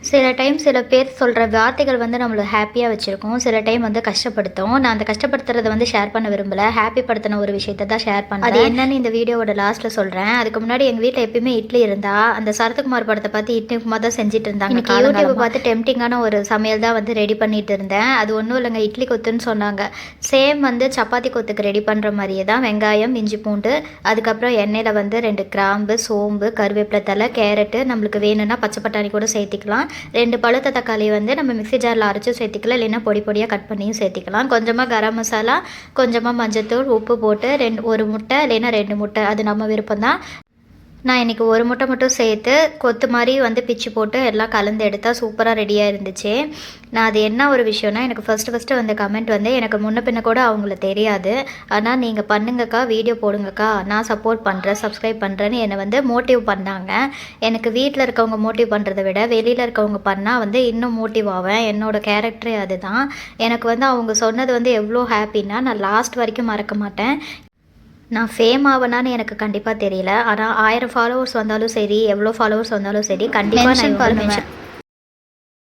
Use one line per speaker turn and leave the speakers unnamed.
சில டைம் சில பேர் சொல்கிற வார்த்தைகள் வந்து நம்மளை ஹாப்பியாக வச்சுருக்கோம், சில டைம் வந்து கஷ்டப்படுத்தும். நான் அந்த கஷ்டப்படுத்துறத வந்து ஷேர் பண்ண விரும்பலை, ஹாப்பி படுத்தின ஒரு விஷயத்தை தான் ஷேர் பண்ணேன். அது என்னன்னு இந்த வீடியோவோட லாஸ்ட்டில் சொல்கிறேன். அதுக்கு முன்னாடி எங்கள் வீட்டில் எப்பயுமே இட்லி இருந்தால் அந்த சரத்குமார் படத்தை பார்த்து இட்லி உப்புமா தான் செஞ்சுட்டு இருந்தாங்க. இன்னைக்கு யூடியூப்பை பார்த்து டெம்டிங்கான ஒரு சமையல் தான் வந்து ரெடி பண்ணிட்டு இருந்தேன். அது ஒன்றும் இல்லைங்க, இட்லி கொத்துன்னு சொன்னாங்க. சேம் வந்து சப்பாத்தி கொத்துக்கு ரெடி பண்ணுற மாதிரியே தான் வெங்காயம், இஞ்சி பூண்டு, அதுக்கப்புறம் எண்ணெயில் வந்து 2 கிராம்பு, சோம்பு, கருவேப்பிலை தலை, கேரட்டு, நம்மளுக்கு வேணும்னா பச்சை பட்டாணி கூட சேர்த்திக்கலாம். 2 பழுத்த தக்காளி வந்து நம்ம மிக்ஸி ஜாரில் அரைச்சும் சேர்த்திக்கலாம், இல்லைன்னா பொடி பொடியாக கட் பண்ணியும் சேர்த்திக்கலாம். கொஞ்சமாக கரம் மசாலா, கொஞ்சமாக மஞ்சத்தூள், உப்பு போட்டு 1 முட்டை இல்லைன்னா 2 முட்டை, அது நம்ம விருப்பம் தான். நான் இன்றைக்கி 1 முட்டை மட்டும் சேர்த்து கொத்து மாதிரி வந்து பிச்சு போட்டு எல்லாம் கலந்து எடுத்தால் சூப்பராக ரெடியாக இருந்துச்சு. நான் அது என்ன ஒரு விஷயம்னா, எனக்கு ஃபஸ்ட்டு வந்த கமெண்ட் வந்து எனக்கு முன்ன பின்ன கூட அவங்கள தெரியாது, ஆனால் நீங்கள் பண்ணுங்கக்கா, வீடியோ போடுங்கக்கா, நான் சப்போர்ட் பண்ணுறேன், சப்ஸ்கிரைப் பண்ணுறேன்னு என்னை வந்து மோட்டிவ் பண்ணாங்க. எனக்கு வீட்டில் இருக்கவங்க மோட்டிவ் பண்ணுறதை விட வெளியில் இருக்கவங்க பண்ணால் வந்து இன்னும் மோட்டிவ் ஆவேன். என்னோடய கேரக்டரே அதுதான். எனக்கு வந்து அவங்க சொன்னது வந்து எவ்வளோ ஹாப்பின்னா, நான் லாஸ்ட் வரைக்கும் மறக்க மாட்டேன். நான் ஃபேம் ஆவேனான்னு எனக்கு கண்டிப்பாக தெரியல, ஆனால் 1000 ஃபாலோவர்ஸ் வந்தாலும் சரி, எவ்வளோ ஃபாலோவர்ஸ் வந்தாலும் சரி, கண்டிப்பாக நான் பண்ணுவேன்.